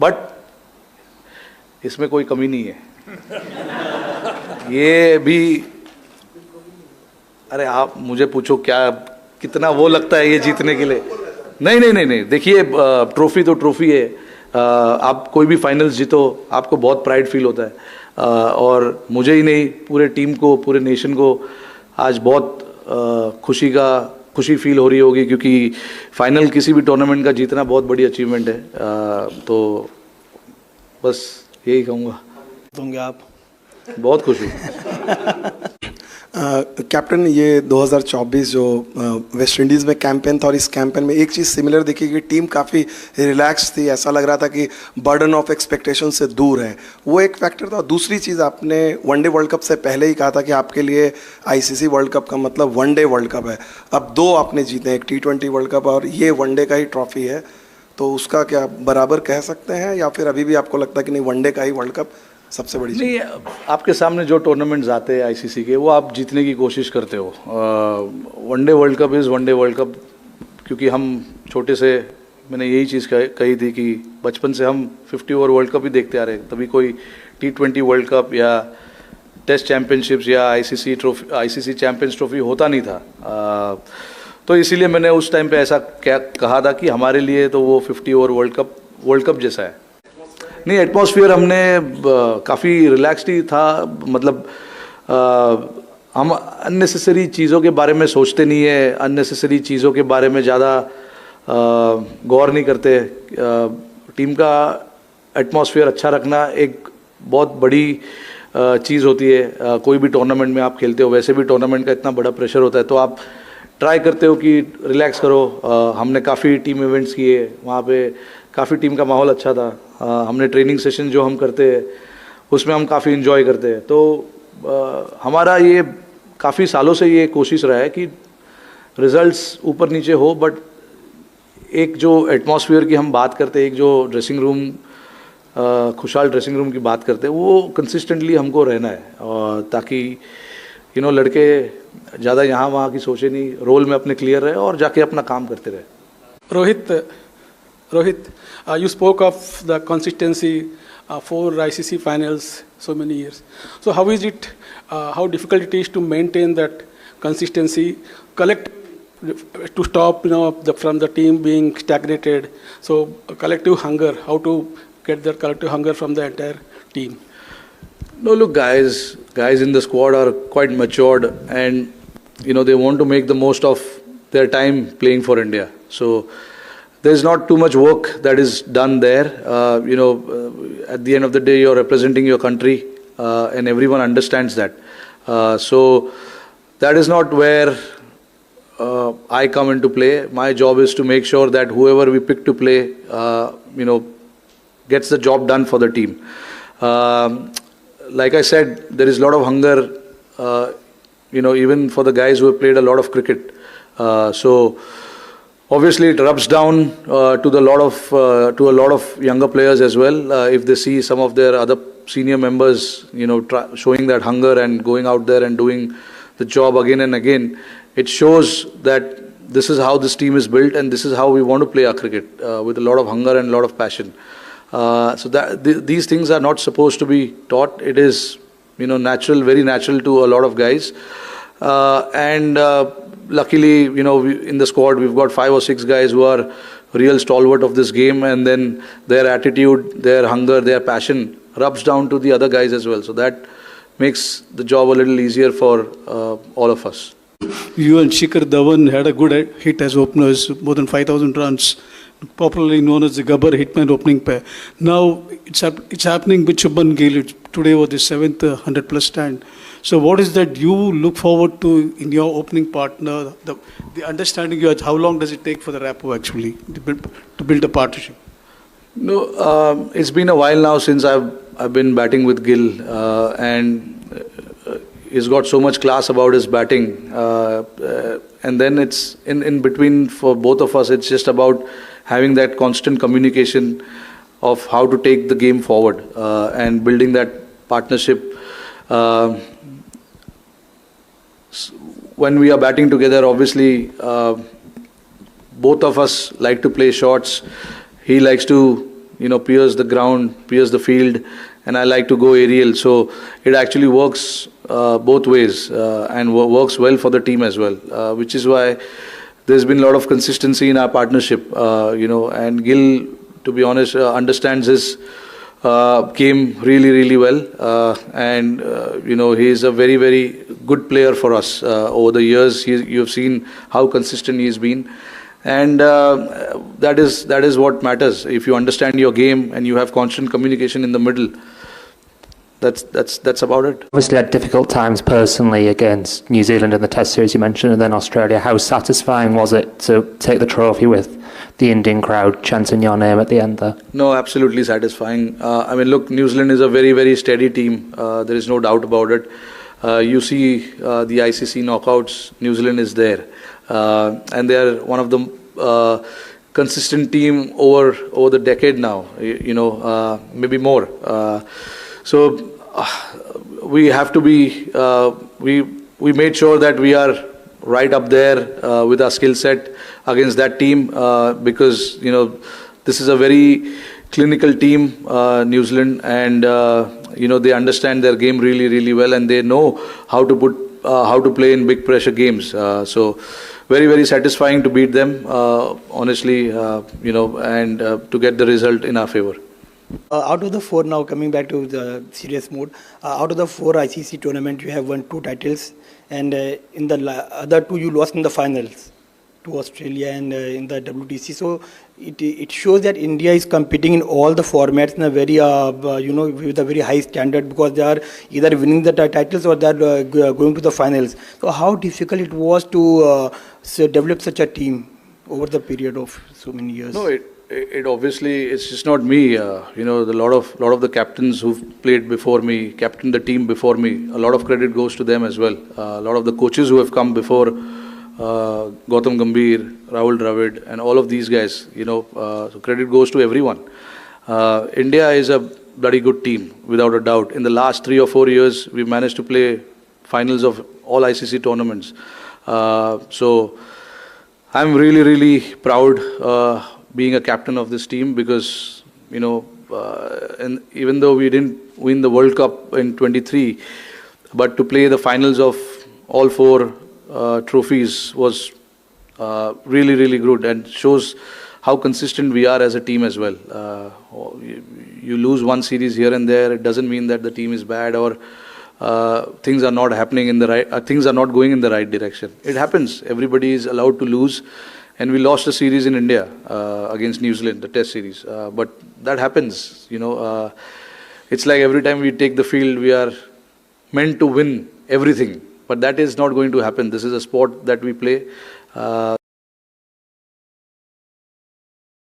But इसमें कोई कमी नहीं है। ये भी, अरे आप मुझे पूछो क्या कितना वो लगता है ये जीतने के लिए। नहीं नहीं नहीं नहीं, देखिए ट्रॉफी तो ट्रॉफी है। आप कोई भी फाइनल्स जीतो आपको बहुत प्राइड फील होता है, और मुझे ही नहीं पूरे टीम को, पूरे नेशन को आज बहुत खुशी फील हो रही होगी, क्योंकि फाइनल किसी भी टूर्नामेंट का जीतना बहुत बड़ी अचीवमेंट है। तो बस यही कहूँगा। होंगे आप बहुत खुश हूँ। कैप्टन, ये 2024 जो वेस्ट इंडीज़ में कैंपेन था, और इस कैंपेन में एक चीज़ सिमिलर दिखी कि टीम काफ़ी रिलैक्स थी, ऐसा लग रहा था कि बर्डन ऑफ एक्सपेक्टेशन से दूर है, वो एक फैक्टर था। दूसरी चीज़, आपने वनडे वर्ल्ड कप से पहले ही कहा था कि आपके लिए आईसीसी वर्ल्ड कप का मतलब वनडे वर्ल्ड कप है। अब दो आपने जीते, एक T20 वर्ल्ड कप और ये वनडे का ही ट्रॉफी है, तो उसका क्या बराबर कह सकते हैं, या फिर अभी भी आपको लगता है कि नहीं वनडे का ही वर्ल्ड कप सबसे बड़ी चीज़? नहीं, आपके सामने जो टूर्नामेंट्स आते हैं आईसीसी के, वो आप जीतने की कोशिश करते हो। One day world cup is one day world cup, क्योंकि हम छोटे से, मैंने यही चीज़ कही थी कि बचपन से हम 50 ओवर वर्ल्ड कप ही देखते आ रहे हैं। तभी कोई T20 वर्ल्ड कप या टेस्ट चैम्पियनशिप्स या आईसीसी चैम्पियंस ट्रॉफी होता नहीं था। तो इसीलिए मैंने उस टाइम पे ऐसा क्या कहा था कि हमारे लिए तो वो 50 ओवर वर्ल्ड कप जैसा है। नहीं, एटमॉस्फेयर हमने काफ़ी रिलैक्स्ड ही था, मतलब हम अननेसेसरी चीज़ों के बारे में सोचते नहीं है, अननेसेसरी चीज़ों के बारे में ज़्यादा गौर नहीं करते। टीम का एटमॉस्फेयर अच्छा रखना एक बहुत बड़ी चीज़ होती है। कोई भी टूर्नामेंट में आप खेलते हो, वैसे भी टूर्नामेंट का इतना बड़ा प्रेशर होता है, तो आप ट्राई करते हो कि रिलैक्स करो। हमने काफ़ी टीम इवेंट्स किए, वहाँ पे काफ़ी टीम का माहौल अच्छा था। हमने ट्रेनिंग सेशन जो हम करते हैं उसमें हम काफ़ी इन्जॉय करते हैं। तो हमारा ये काफ़ी सालों से ये कोशिश रहा है कि रिजल्ट्स ऊपर नीचे हो, बट एक जो एटमॉस्फेयर की हम बात करते हैं, एक जो ड्रेसिंग रूम, खुशहाल ड्रेसिंग रूम की बात करते हैं, वो कंसिस्टेंटली हमको रहना है, और ताकि लड़के ज़्यादा यहाँ वहाँ की सोचे नहीं, रोल में अपने क्लियर रहे और जाके अपना काम करते रहे। Rohit, you spoke of the consistency for ICC finals so many years. So how is it, how difficult it is to maintain that consistency, to stop from the team being stagnated? So collective hunger, how to get that collective hunger from the entire team? No, look, guys in the squad are quite matured, and they want to make the most of their time playing for India. So there's not too much work that is done there. At the end of the day, you're representing your country, and everyone understands that. So that is not where I come into play. My job is to make sure that whoever we pick to play, gets the job done for the team. Like I said, there is a lot of hunger, even for the guys who have played a lot of cricket. So obviously, it rubs down to a lot of younger players as well. If they see some of their other senior members, showing that hunger and going out there and doing the job again and again, it shows that this is how this team is built, and this is how we want to play our cricket, with a lot of hunger and a lot of passion. So that these things are not supposed to be taught. It is, natural, very natural to a lot of guys, and luckily, in the squad, we've got 5 or 6 guys who are real stalwart of this game, and then their attitude, their hunger, their passion rubs down to the other guys as well. So that makes the job a little easier for all of us. You and Shikhar Dhawan had a good hit as openers, more than 5,000 runs, popularly known as the Gabbar Hitman opening pair. Now it's happening with Shubman Gill. Today was the 7th 100-plus stand. So what is that you look forward to in your opening partner? The understanding you have, how long does it take for the rapport actually to build a partnership? No, it's been a while now since I've been batting with Gill, and he's got so much class about his batting. And then it's in between for both of us. It's just about having that constant communication of how to take the game forward, and building that partnership. When we are batting together, obviously, both of us like to play shots. He likes to pierce the ground, pierce the field, and I like to go aerial. So it actually works both ways and works well for the team as well, which is why there's been a lot of consistency in our partnership, and Gil, to be honest, understands his game really, really well, and he is a very, very good player for us over the years. You've seen how consistent he's been, and that is what matters. If you understand your game and you have constant communication in the middle, that's about it. Obviously had difficult times personally against New Zealand in the Test series you mentioned, and then Australia. How satisfying was it to take the trophy with the Indian crowd chanting your name at the end there? No, absolutely satisfying. Look, New Zealand is a very, very steady team. There is no doubt about it. You see the ICC knockouts, New Zealand is there. And they are one of the consistent team over the decade now, maybe more. So we have to be, we made sure that we are right up there with our skill set against that team because, this is a very clinical team, New Zealand, and, they understand their game really, really well, and they know how to play in big pressure games. So very, very satisfying to beat them, honestly, and to get the result in our favor. Out of the four, now coming back to the serious mode, out of the four ICC tournaments, you have won 2 titles, and in the other 2 you lost in the finals to Australia and in the WTC. So it shows that India is competing in all the formats in a very, with a very high standard, because they are either winning the titles or they are going to the finals. So how difficult it was to develop such a team over the period of so many years? No, it obviously, it's just not me. A lot of the captains who've played before me, captained the team before me, a lot of credit goes to them as well. A lot of the coaches who have come before, Gautam Gambhir, Rahul Dravid, and all of these guys, so credit goes to everyone. India is a bloody good team, without a doubt. In the last 3 or 4 years, we've managed to play finals of all ICC tournaments. So I'm really, really proud being a captain of this team, because and even though we didn't win the World Cup in 23, but to play the finals of all 4 trophies was really, really good, and shows how consistent we are as a team as well. You lose one series here and there, it doesn't mean that the team is bad or things are not happening in the right, things are not going in the right direction. It happens. Everybody is allowed to lose. And we lost a series in India against New Zealand, the Test series. But that happens, It's like every time we take the field, we are meant to win everything. But that is not going to happen. This is a sport that we play.